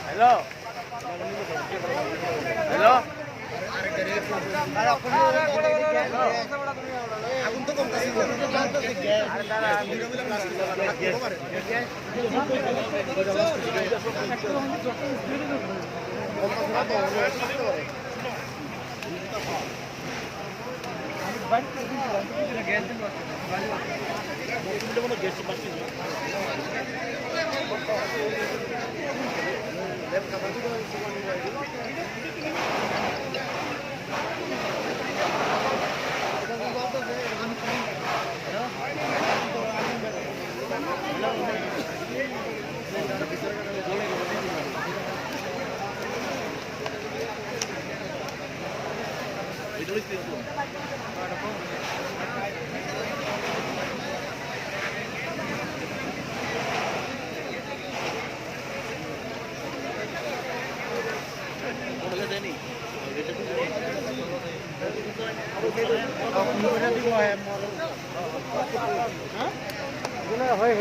Hello hello আগুন তো কমতেছে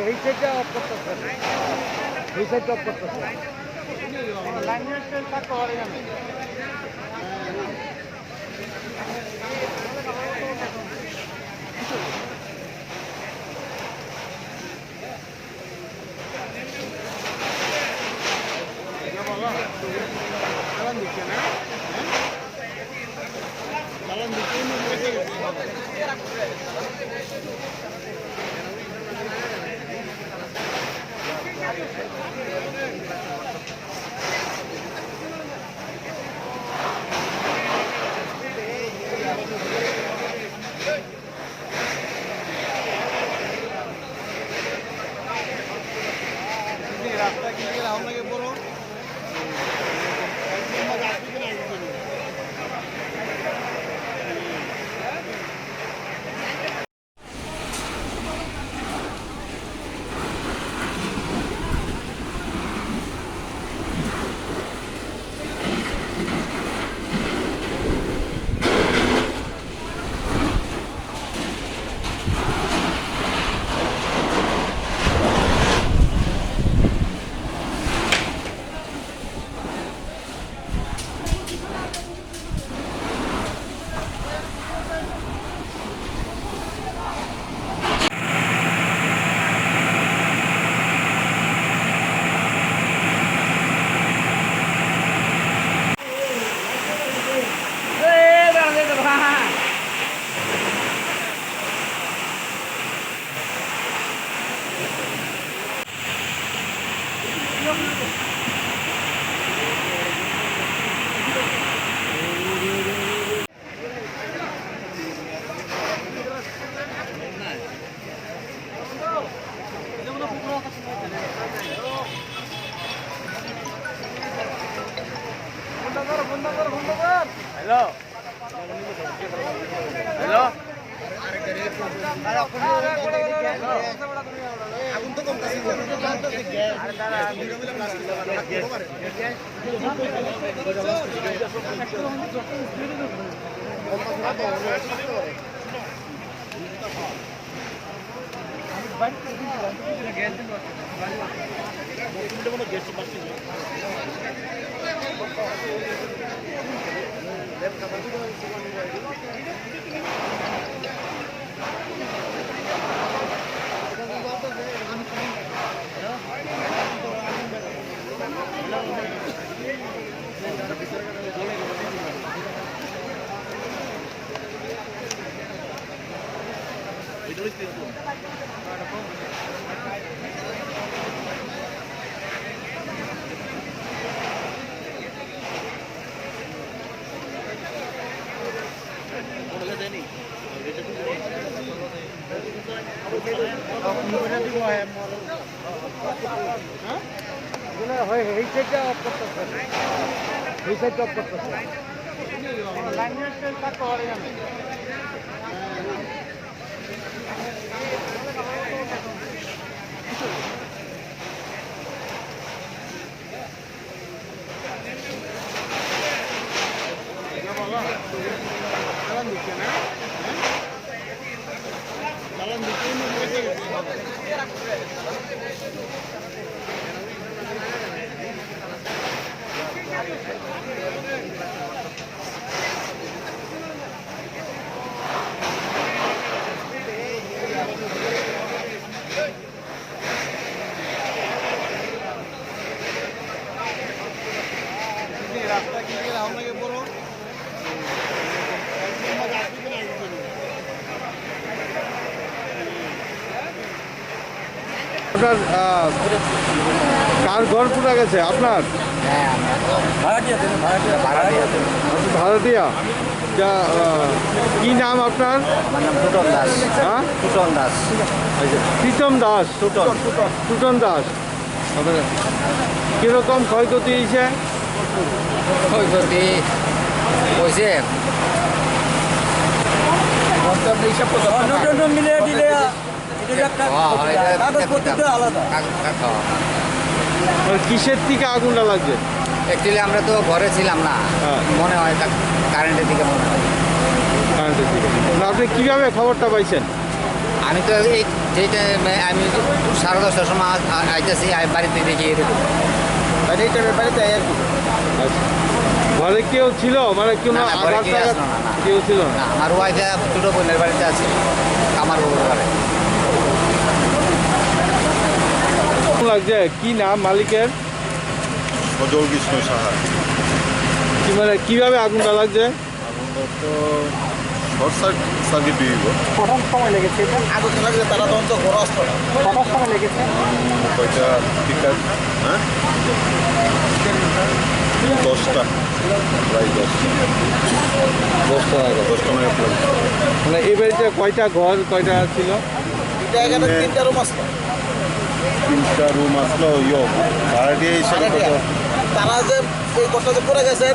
এই সাইডটা অফ করতেছে এই সাইডটা অফ করতেছে চালান দিচ্ছে না চালান দিচ্ছে রাস্তা কি রাউন্ড লাগে বড় হ্যালো হ্যালো আগুন তো কমতেছে এই সাইডটা অফ করতেছে এই সাইডটা অফ করতেছে রাস্তা কি এরকম লাগে বড় আপনার কার ঘর পুরা গেছে আপনার ভাড়াটিয়া যা কি নাম আপনার? আমার নাম টুটন দাস। হ্যাঁ টুটন দাস। আচ্ছা প্রীতম দাস। টুটন দাস। আপনার কিরকম ক্ষয়ক্ষতি হয়েছে? ক্ষয়ক্ষতি হয়েছে কিসের থেকে আগুনটা লাগছে? অ্যাকচুয়ালি আমরা তো ঘরে ছিলাম না, হ্যাঁ। মনে হয় কারেন্টের দিকে মনে হয়। কারেন্টের থেকে। না, আপনি কীভাবে খবরটা পাইছেন? আমি তো এই যে টাইমে আমি 10:30টার সময় আইতেছি, বাড়িতে দেখি এরকম বাড়িতে আর কি। আচ্ছা ঘরে কেউ ছিল মানে কেউ না, না, ঘরে আঘাত কেউ টাঘাত আসলো না, না। কেউ ছিল না? না, আমার ওয়াইফে ছোটো বোনের বাড়িতে আছে, আমার বউর ঘরে। কেমন লাগছে? কি নাম মালিকের? সজল কৃষ্ণ সাহা। কি মানে কীভাবে আগুনটা লাগছে? আগুনটা তো শর্ট সার্কিট দিব। প্রথম সময় লেগেছে, আগুন লাগলে তারা তখন তো ঘর আসতো না প্রথম সময় লেগেছে। কয়টা টিকার হ্যাঁ 10টা প্রায় 10টা 10টা নাগাদ লাগবে। মানে এই বাড়িতে কয়টা ঘর কয়টা ছিল? এটা এখানে 3টা রুম আসতো 3টা রুম আসলো ভাড়াটিয়া হিসাবে কত? তারা যে এই ঘরটা যে পড়ে গেছে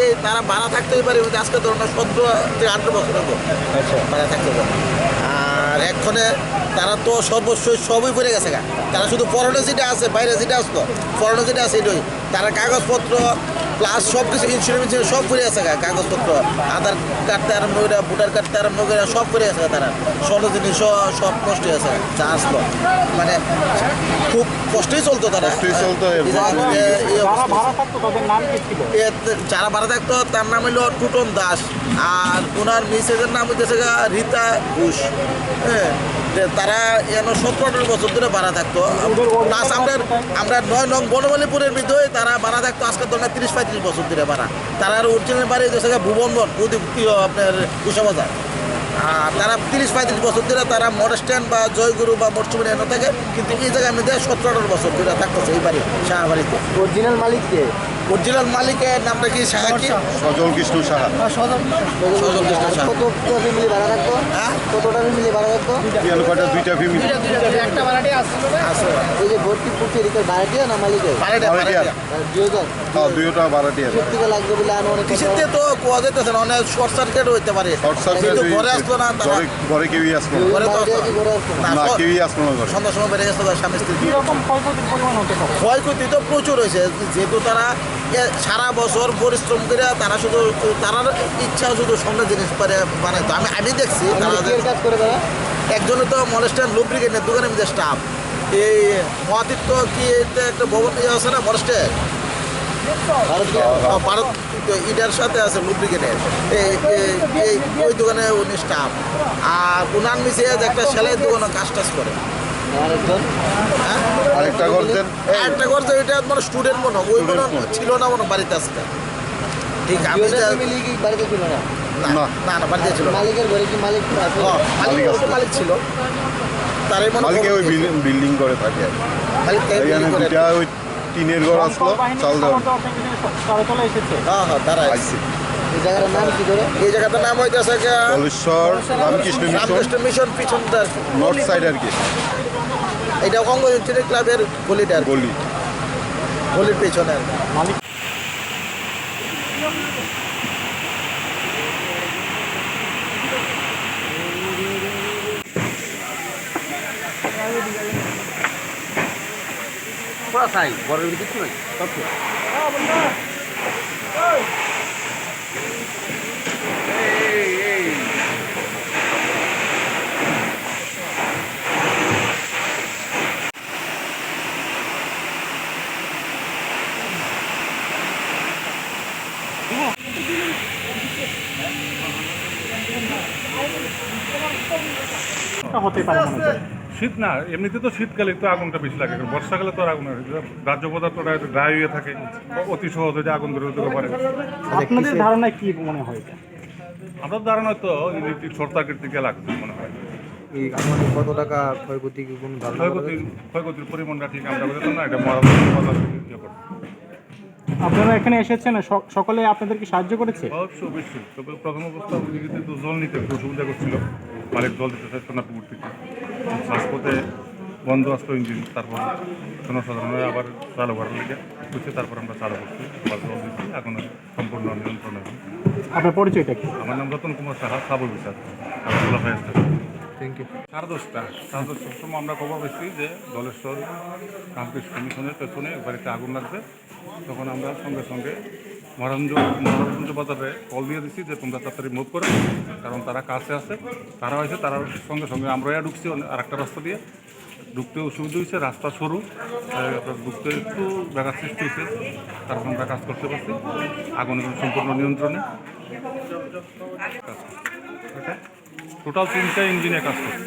এই তারা ভাড়া থাকতেই পারে আজকে ধরুন 17 থেকে 18 বছর আগে আচ্ছা ভাড়া থাকতে পারে। আর এক্ষণে তারা তো সর্বস্বই সবই পড়ে গেছে গা। তারা শুধু পরনে যেটা আছে বাইরে যেটা আসতো পরনে যেটা আছে এটাই তারা কাগজপত্র প্লাস সব কিছু ইন্স্যুরেন্স সব পড়ে আছে গা। কাগজপত্র আধার কার্ড আরম্ভ করে ভোটার কার্ড আরম্ভ করে সব পড়ে আছে তারা স্বর্ণ জিনিস সব নষ্ট হয়ে আছে যা আসলো মানে খুব কষ্টই চলতো তারা কষ্টই চলতো, এই জায়গায় এই অবস্থা। যারা ভাড়া থাকতো তার নাম হলো টুটন দাস আর ওনার মিসেসের নাম হইতেছে রীতা ঘোষ। হ্যাঁ তারা এন 17-18 বছর ধরে ভাড়া থাকতো। প্লাস আমরা 9 নং বনমালীপুরের ভিতরে তারা ভাড়া থাকতো আজকে ধরেন 30-35 বছর ধরে ভাড়া। তারা অরিজিনাল বাড়ি হইতেছে ভুবনবন আপনার কুশাবাজার। আর তারা 30-35 বছর ধরে তারা মডেস্ট্যান্ড বা জয়গুরু বা মরচুমিন এনে থাকে কিন্তু এই জায়গায় আমি 17-18 বছর ধরে থাকতেছে এই বাড়ি শাহবাড়িতে। অরিজিনাল মালিককে অরিজিনাল মালিকের নামটা কি সাহা কি? সজল কৃষ্ণ সাহা। সজল কৃষ্ণ সাহা। কত ফ্যামিলি ভাড়া থাকতো? হ্যাঁ কতটা ফ্যামিলি ভাড়া থাকতো? কয়টা 2টা ফ্যামিলি একটা ভাড়াটি আসছিল না। আছে এই যে ভর্তি পুকুর এটা ভাড়াটিয়া না মালিকের? বাড়িটা ভাড়াটিয়া। 2000 হ্যাঁ 2টা ভাড়াটিয়া। থেকে লাগবে বলে আনুমানিক কত? কৃষিতে তো কোয়া যেতেছে না অনেক শর্ট সার্কিট হইতে পারে শর্ট সার্কিট কিন্তু ঘরে আসলো না তারা ঘরে কেউই আসলো না। ঘরে তো ভাড়াটিয়া কি করে আসতো? না, না কেউই আসলো না ঘরে। সন্ধ্যার সময় বেড়ে গেছে তার স্বামী স্ত্রী কিরকম ক্ষয়ক্ষতির পরিমাণ হতে পারে? ক্ষয়ক্ষতি তো প্রচুর হয়েছে যেহেতু তারা সারা বছর পরিশ্রম করে তারা শুধু তারা ইচ্ছা শুধু স্বর্ণ জিনিস বানাইতো আমি দেখছি তারা কি কাজ করে তারা? একজনে তো মলেস্টার লুব্রিকেটের দোকানের মধ্যে স্টাফ এই মহাতীর্থ কি এটা একটা ভবন আছে না মলেস্টার ভারত ইটার সাথে আছে লুব্রিকেটের ওই দোকানে উনি স্টাফ আর উনার নিচে একটা সেলাই দোকানে কাজ টাজ করে। আরেকজন হ্যাঁ আরেকটা করতেন একটা করছে ওইটা মানে স্টুডেন্ট মনে হয়, ওই মনে হয় Student মনে। ছিল না মনে হয় বাড়িতে আসতে ঠিক আমি ফ্যামিলি কি বাড়িতে ছিল না? না না না বাড়িতে ছিল না। মালিকের ঘরে কি মালিক আছে? মালিক মালিক আছে। মালিক ছিল তারই মনে মালিকে ওই বিল্ডিং করে থাকে আর কি। মালিক এখানে দুইটা ওই টিনের ঘর আসলো চাল দেওয়া হ্যাঁ হ্যাঁ তারাই আইসি এই জায়গাটার নাম কি করে? এই জায়গাটার নাম হইতেছে কলেশ্বর রামকৃষ্ণ মিশন রামকৃষ্ণ মিশন পিছনটা নর্থ সাইড আর কি এটা অঙ্গ ইউনিয়ন ক্লাবের গলিটা আর কি, গলি। গলির পেছনে আর কি। পুরা সাই ঘরের ভিতরে কিছু নাই সব ঠিক। হতে পারে মনে করেন? শীত না, এমনিতে তো শীতকালে তো আগুনটা বেশি লাগে, কারণ বর্ষাকালে তো আর আগুন হয় না। রাজ্য পদার্থটা ড্রাই হয়ে থাকে, অতি সহজে যে আগুন ধরে যেতে পারে। আপনাদের ধারণায় কি মনে হয় এটা? আমাদের ধারণা তো ইলেকট্রিক শর্ট সার্কিট থেকে লাগবে মনে হয়। এই আনুমানিক কত টাকা ক্ষয়ক্ষতি কি কোনো ধারণা করা যাচ্ছে? ক্ষয়ক্ষতির পরিমাণটা ঠিক আমরা বলতাম না, এটা মহারাষ্ট্র ইয়ে করে। আপনারা এখানে এসেছেন, সকলে আপনাদেরকে সাহায্য করেছে? অবশ্যই। তবে প্রথম অবস্থা ওদিকে তো জল নিতে একটু অসুবিধা করছিল, মালিক জল দিতে চাইতো না পুকুর থেকে। শ্বাসপথে বন্ধ আসতো ইঞ্জিন, তারপর জনসাধারণের আবার চালু করার লেগে বুঝছে, তারপর আমরা চালু করছি, আবার জল দিচ্ছি, এখন সম্পূর্ণ নিয়ন্ত্রণে। আপনার পরিচয়টা কি? আমার নাম রতন কুমার সাহা, সাবল বিচার, Agartala fire station. Thank you. 10:30টার সময় আমরা খবর পেয়েছি যে দলেশ্বর রামকৃষ্ণ মিশনের পেছনে বাড়িতে আগুন লাগবে। তখন আমরা সঙ্গে সঙ্গে মহারাজগঞ্জ বাজারে কল দিয়ে দিচ্ছি যে তোমরা তাড়াতাড়ি মুভ করো, কারণ তারা কাছে আছে। তারা হয়েছে, তারা সঙ্গে সঙ্গে আমরা ঢুকছি আর একটা রাস্তা দিয়ে, ঢুকতে অসুবিধা হয়েছে, রাস্তা সরু, ঢুকতে একটু ব্যাঘাত সৃষ্টি হয়েছে। তারপর আমরা কাজ করতে পারছি, আগুন সম্পূর্ণ নিয়ন্ত্রণে কাজ করছি। টোটাল 3টা ইঞ্জিনে কাজ করছে।